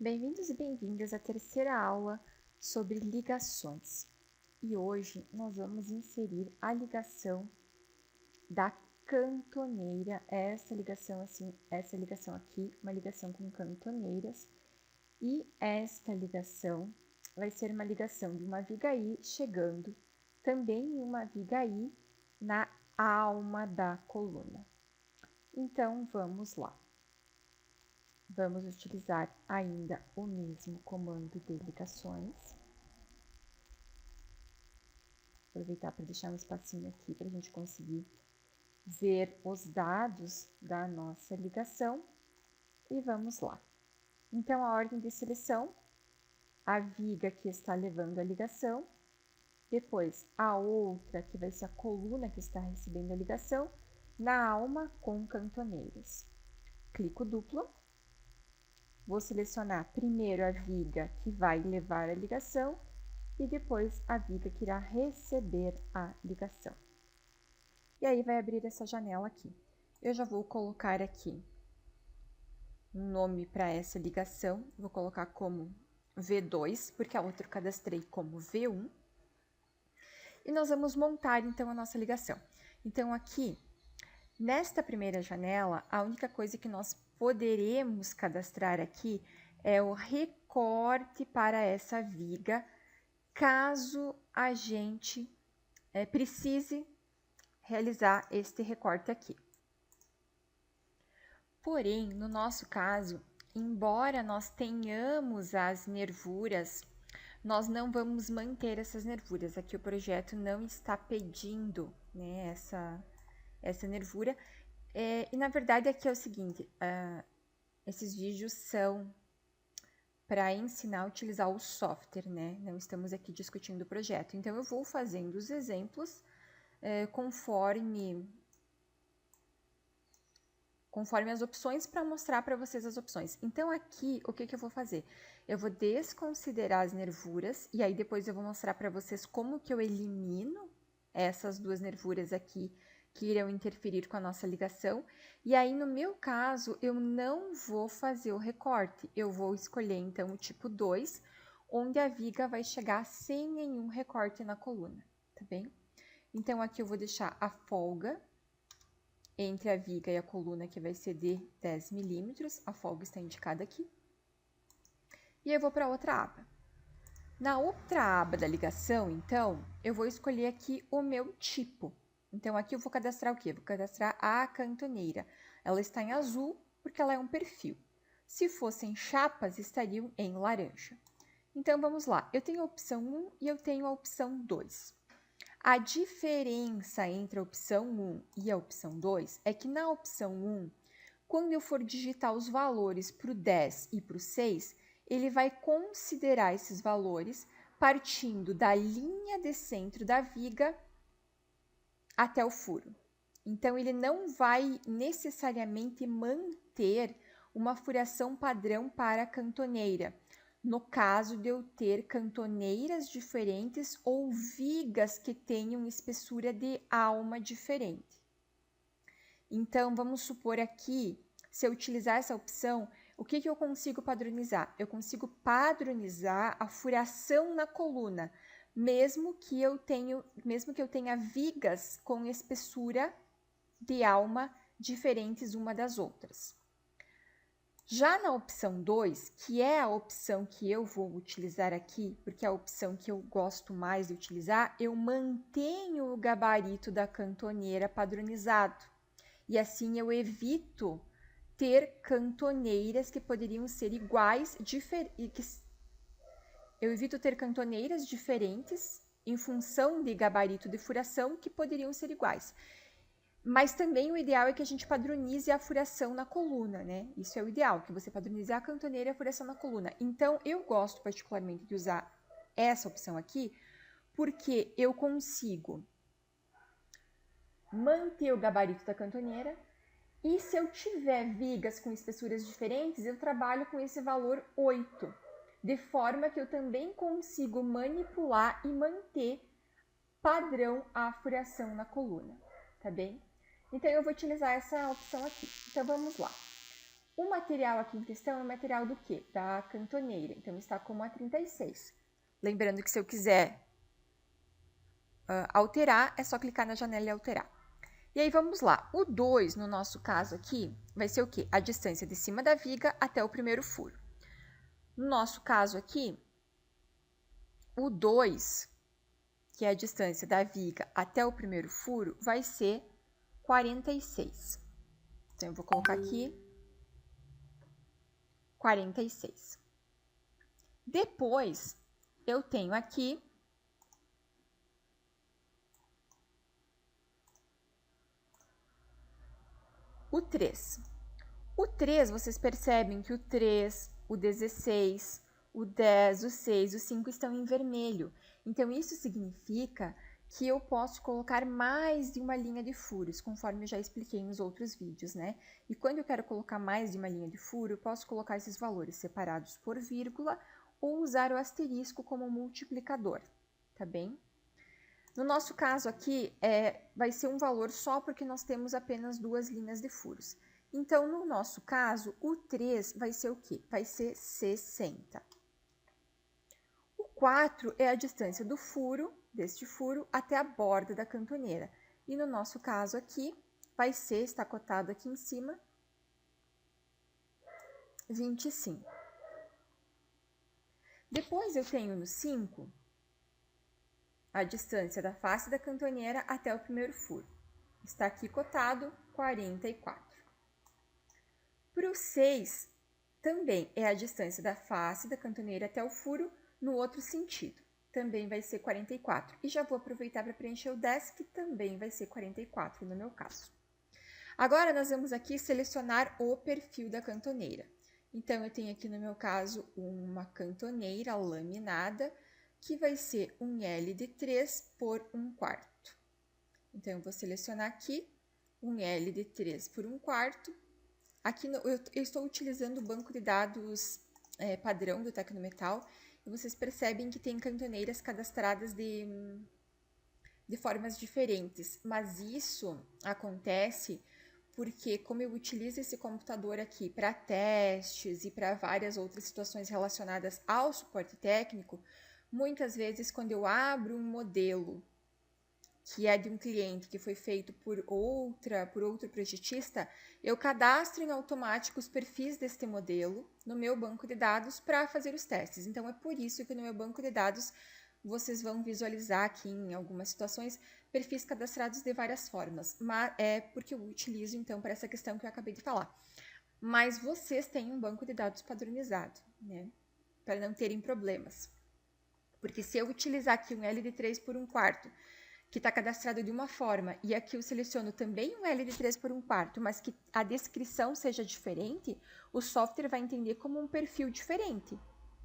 Bem-vindos e bem-vindas à terceira aula sobre ligações. E hoje nós vamos inserir a ligação da cantoneira, essa ligação aqui, uma ligação com cantoneiras. E esta ligação vai ser uma ligação de uma viga I chegando também em uma viga I na alma da coluna. Então, vamos lá. Vamos utilizar ainda o mesmo comando de ligações. Aproveitar para deixar um espacinho aqui para a gente conseguir ver os dados da nossa ligação. E vamos lá. Então, a ordem de seleção, a viga que está levando a ligação, depois a outra, que vai ser a coluna que está recebendo a ligação, na alma com cantoneiras. Clico duplo. Vou selecionar primeiro a viga que vai levar a ligação e depois a viga que irá receber a ligação. E aí vai abrir essa janela aqui. Eu já vou colocar aqui um nome para essa ligação. Vou colocar como V2, porque a outra eu cadastrei como V1. E nós vamos montar então a nossa ligação. Então aqui, nesta primeira janela, a única coisa que nós poderemos cadastrar aqui é o recorte para essa viga, caso a gente precise realizar este recorte aqui. Porém, no nosso caso, embora nós tenhamos as nervuras, nós não vamos manter essas nervuras. Aqui o projeto não está pedindo, né, essa nervura. E na verdade aqui é o seguinte, esses vídeos são para ensinar a utilizar o software, né? Não estamos aqui discutindo o projeto. Então eu vou fazendo os exemplos conforme as opções para mostrar para vocês as opções. Então aqui, o que eu vou fazer? Eu vou desconsiderar as nervuras e aí depois eu vou mostrar para vocês como que eu elimino essas duas nervuras aqui que irão interferir com a nossa ligação. E aí, no meu caso, eu não vou fazer o recorte. Eu vou escolher, então, o tipo 2, onde a viga vai chegar sem nenhum recorte na coluna, tá bem? Então, aqui eu vou deixar a folga entre a viga e a coluna, que vai ser de 10 milímetros. A folga está indicada aqui. E eu vou para outra aba. Na outra aba da ligação, então, eu vou escolher aqui o meu tipo. Então, aqui eu vou cadastrar o quê? Vou cadastrar a cantoneira. Ela está em azul, porque ela é um perfil. Se fossem chapas, estariam em laranja. Então, vamos lá. Eu tenho a opção 1 e eu tenho a opção 2. A diferença entre a opção 1 e a opção 2 é que na opção 1, quando eu for digitar os valores para o 10 e para o 6, ele vai considerar esses valores partindo da linha de centro da viga até o furo. Então, ele não vai necessariamente manter uma furação padrão para a cantoneira, no caso de eu ter cantoneiras diferentes ou vigas que tenham espessura de alma diferente. Então, vamos supor aqui, se eu utilizar essa opção, o que eu consigo padronizar? Eu consigo padronizar a furação na coluna, mesmo que eu tenha vigas com espessura de alma diferentes uma das outras. Já na opção 2, que é a opção que eu vou utilizar aqui, porque é a opção que eu gosto mais de utilizar, eu mantenho o gabarito da cantoneira padronizado. E assim eu evito ter cantoneiras que poderiam ser iguais, eu evito ter cantoneiras diferentes em função de gabarito de furação que poderiam ser iguais. Mas também o ideal é que a gente padronize a furação na coluna, né? Isso é o ideal, que você padronize a cantoneira e a furação na coluna. Então, eu gosto particularmente de usar essa opção aqui, porque eu consigo manter o gabarito da cantoneira e se eu tiver vigas com espessuras diferentes, eu trabalho com esse valor 8, de forma que eu também consigo manipular e manter padrão a furação na coluna, tá bem? Então, eu vou utilizar essa opção aqui. Então, vamos lá. O material aqui em questão é o material do quê? Da cantoneira, então está como a 36. Lembrando que se eu quiser alterar, é só clicar na janela e alterar. E aí vamos lá, o 2, no nosso caso aqui, vai ser o quê? A distância de cima da viga até o primeiro furo. No nosso caso aqui, o 2, que é a distância da viga até o primeiro furo, vai ser 46. Então, eu vou colocar aqui 46. Depois, eu tenho aqui o 3. O 3, vocês percebem que o 3, o 16, o 10, o 6, o 5 estão em vermelho. Então, isso significa que eu posso colocar mais de uma linha de furos, conforme eu já expliquei nos outros vídeos, né? E quando eu quero colocar mais de uma linha de furo, eu posso colocar esses valores separados por vírgula ou usar o asterisco como multiplicador, tá bem? No nosso caso aqui, vai ser um valor só porque nós temos apenas 2 linhas de furos. Então, no nosso caso, o 3 vai ser o quê? Vai ser 60. O 4 é a distância do furo, deste furo, até a borda da cantoneira. E no nosso caso aqui, vai ser, está cotado aqui em cima, 25. Depois eu tenho no 5 a distância da face da cantoneira até o primeiro furo. Está aqui cotado 44. Para o 6, também é a distância da face da cantoneira até o furo no outro sentido. Também vai ser 44. E já vou aproveitar para preencher o 10, que também vai ser 44 no meu caso. Agora, nós vamos aqui selecionar o perfil da cantoneira. Então, eu tenho aqui no meu caso uma cantoneira laminada, que vai ser um L de 3 por 1/4. Então, eu vou selecionar aqui um L de 3 por 1/4. Aqui eu estou utilizando o banco de dados padrão do Tecnometal, e vocês percebem que tem cantoneiras cadastradas de formas diferentes, mas isso acontece porque, como eu utilizo esse computador aqui para testes e para várias outras situações relacionadas ao suporte técnico, muitas vezes quando eu abro um modelo que é de um cliente que foi feito por outro projetista, eu cadastro em automático os perfis deste modelo no meu banco de dados para fazer os testes. Então, é por isso que no meu banco de dados vocês vão visualizar aqui em algumas situações perfis cadastrados de várias formas, mas é porque eu utilizo então para essa questão que eu acabei de falar. Mas vocês têm um banco de dados padronizado, né? Para não terem problemas. Porque se eu utilizar aqui um L de 3 por 1/4, que está cadastrado de uma forma, e aqui eu seleciono também um L de 3 por 1/4, mas que a descrição seja diferente, o software vai entender como um perfil diferente,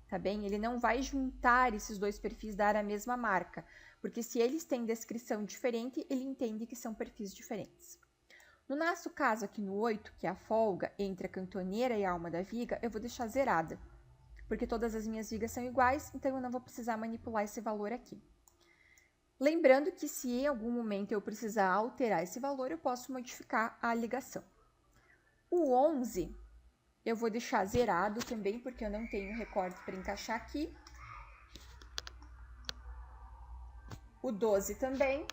tá bem? Ele não vai juntar esses dois perfis, dar a mesma marca, porque se eles têm descrição diferente, ele entende que são perfis diferentes. No nosso caso aqui no 8, que é a folga entre a cantoneira e a alma da viga, eu vou deixar zerada, porque todas as minhas vigas são iguais, então eu não vou precisar manipular esse valor aqui. Lembrando que se em algum momento eu precisar alterar esse valor, eu posso modificar a ligação. O 11 eu vou deixar zerado também, porque eu não tenho recorte para encaixar aqui. O 12 também.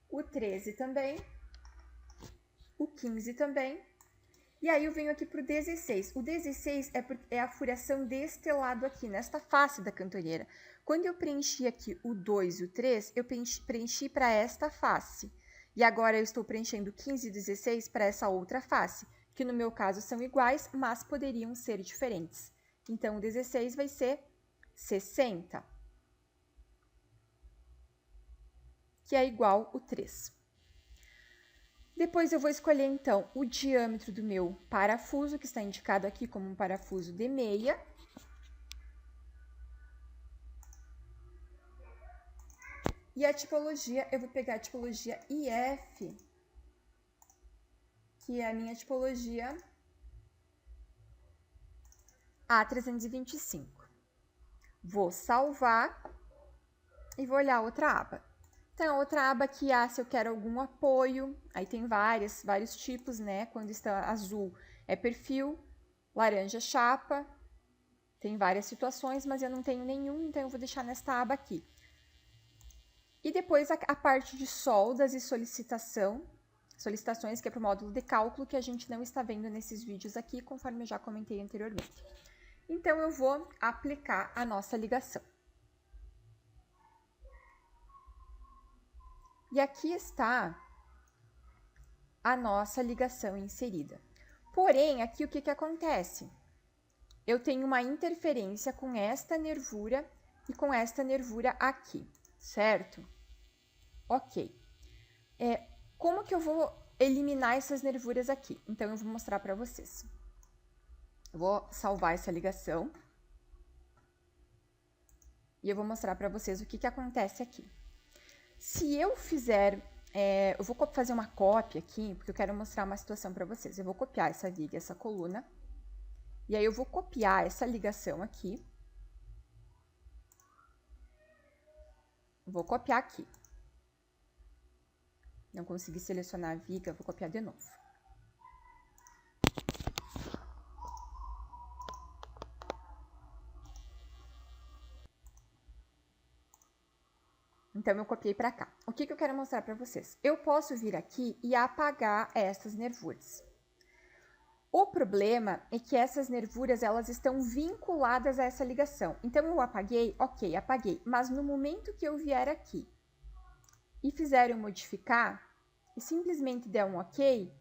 O 13 também. O 15 também. E aí eu venho aqui para o 16. O 16 é a furação deste lado aqui, nesta face da cantoneira. Quando eu preenchi aqui o 2 e o 3, eu preenchi para esta face. E agora eu estou preenchendo 15 e 16 para essa outra face, que no meu caso são iguais, mas poderiam ser diferentes. Então, o 16 vai ser 60, que é igual o 3. Depois eu vou escolher, então, o diâmetro do meu parafuso, que está indicado aqui como um parafuso de meia. E a tipologia, eu vou pegar a tipologia IF, que é a minha tipologia A325. Vou salvar e vou olhar outra aba. Então, outra aba aqui, se eu quero algum apoio, aí tem vários tipos, né? Quando está azul é perfil, laranja chapa, tem várias situações, mas eu não tenho nenhum, então eu vou deixar nesta aba aqui. E depois a parte de soldas e solicitações, que é para o módulo de cálculo, que a gente não está vendo nesses vídeos aqui, conforme eu já comentei anteriormente. Então, eu vou aplicar a nossa ligação. E aqui está a nossa ligação inserida. Porém, aqui o que acontece? Eu tenho uma interferência com esta nervura e com esta nervura aqui, certo? Ok. Como que eu vou eliminar essas nervuras aqui? Então, eu vou mostrar para vocês. Eu vou salvar essa ligação. E eu vou mostrar para vocês o que acontece aqui. Se eu fizer... eu vou fazer uma cópia aqui, porque eu quero mostrar uma situação para vocês. Eu vou copiar essa viga, essa coluna. E aí, eu vou copiar essa ligação aqui. Vou copiar aqui. Não consegui selecionar a viga, vou copiar de novo. Então, eu copiei para cá. O que eu quero mostrar para vocês? Eu posso vir aqui e apagar essas nervuras. O problema é que essas nervuras, elas estão vinculadas a essa ligação. Então, eu apaguei, ok, apaguei. Mas no momento que eu vier aqui e fizer um modificar, e simplesmente der um ok,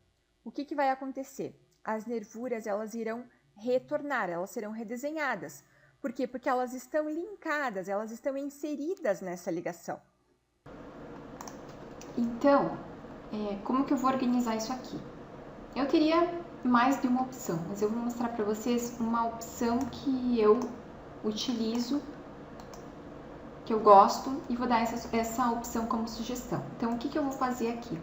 o que vai acontecer? As nervuras, elas irão retornar, elas serão redesenhadas. Por quê? Porque elas estão linkadas, elas estão inseridas nessa ligação. Então, como que eu vou organizar isso aqui? Eu teria mais de uma opção, mas eu vou mostrar para vocês uma opção que eu utilizo, que eu gosto, e vou dar essa opção como sugestão. Então, o que eu vou fazer aqui?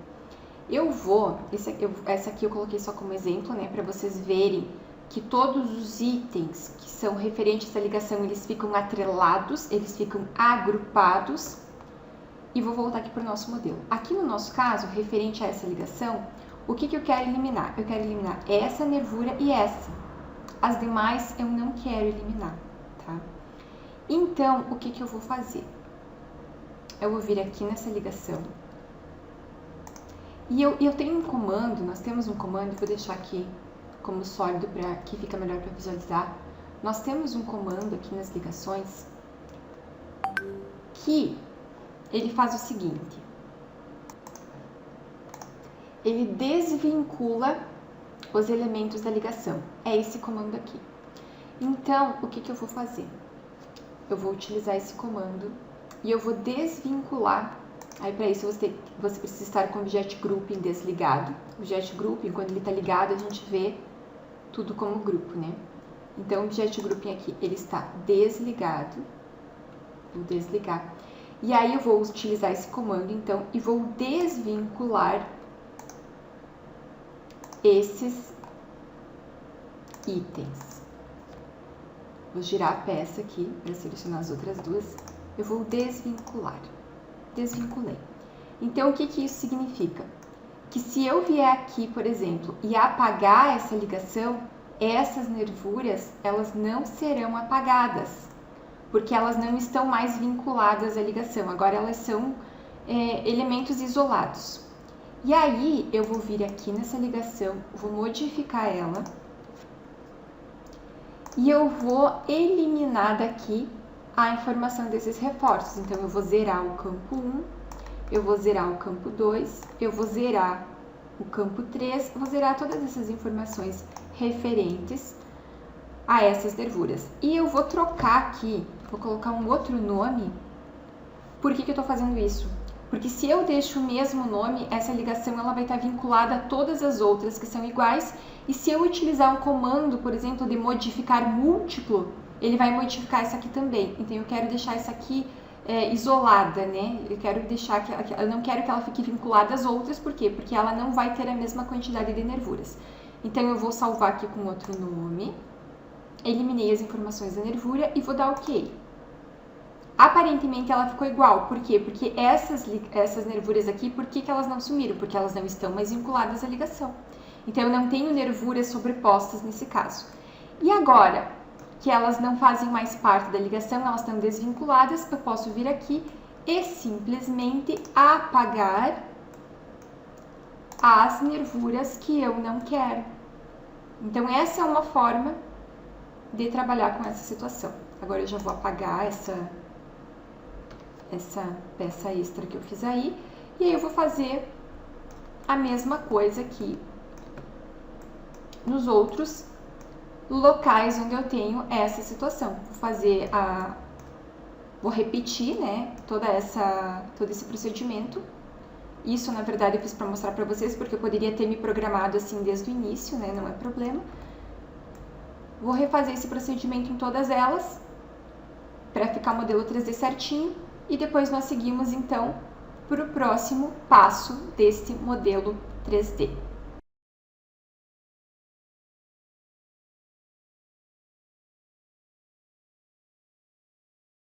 Essa aqui eu coloquei só como exemplo, né, para vocês verem que todos os itens que são referentes à ligação, eles ficam atrelados, eles ficam agrupados. E vou voltar aqui para o nosso modelo. Aqui no nosso caso, referente a essa ligação, o que eu quero eliminar? Eu quero eliminar essa nervura e essa. As demais eu não quero eliminar, tá? Então, o que eu vou fazer? Eu vou vir aqui nessa ligação. E eu tenho um comando, nós temos um comando, vou deixar aqui como sólido para que fica melhor para visualizar. Nós temos um comando aqui nas ligações que ele faz o seguinte. Ele desvincula os elementos da ligação. É esse comando aqui. Então, o que eu vou fazer? Eu vou utilizar esse comando e eu vou desvincular. Aí, para isso, você precisa estar com o Object Grouping desligado. O Object Grouping, quando ele está ligado, a gente vê tudo como grupo, né? Então, o Object Grouping aqui, ele está desligado. Vou desligar. E aí, eu vou utilizar esse comando, então, e vou desvincular esses itens. Vou girar a peça aqui para selecionar as outras duas. Eu vou desvincular. Desvinculei. Então, o que isso significa? Que se eu vier aqui, por exemplo, e apagar essa ligação, essas nervuras, elas não serão apagadas, porque elas não estão mais vinculadas à ligação. Agora, elas são elementos isolados. E aí, eu vou vir aqui nessa ligação, vou modificar ela e eu vou eliminar daqui a informação desses reforços. Então, eu vou zerar o campo 1, eu vou zerar o campo 2, eu vou zerar o campo 3, vou zerar todas essas informações referentes a essas nervuras. E eu vou trocar aqui, vou colocar um outro nome. Por que eu estou fazendo isso? Porque se eu deixo o mesmo nome, essa ligação ela vai estar vinculada a todas as outras que são iguais. E se eu utilizar um comando, por exemplo, de modificar múltiplo, ele vai modificar essa aqui também. Então, eu quero deixar essa aqui isolada, né? Eu não quero que ela fique vinculada às outras. Por quê? Porque ela não vai ter a mesma quantidade de nervuras. Então, eu vou salvar aqui com outro nome. Eliminei as informações da nervura e vou dar OK. Aparentemente, ela ficou igual. Por quê? Porque essas nervuras aqui, por que elas não sumiram? Porque elas não estão mais vinculadas à ligação. Então, eu não tenho nervuras sobrepostas nesse caso. E agora que elas não fazem mais parte da ligação, elas estão desvinculadas, eu posso vir aqui e simplesmente apagar as nervuras que eu não quero. Então, essa é uma forma de trabalhar com essa situação. Agora, eu já vou apagar essa peça extra que eu fiz aí. E aí, eu vou fazer a mesma coisa aqui nos outros locais onde eu tenho essa situação. Vou repetir, né, todo esse procedimento. Isso, na verdade, eu fiz para mostrar para vocês, porque eu poderia ter me programado assim desde o início, né, não é problema. Vou refazer esse procedimento em todas elas, para ficar o modelo 3D certinho, e depois nós seguimos, então, para o próximo passo deste modelo 3D.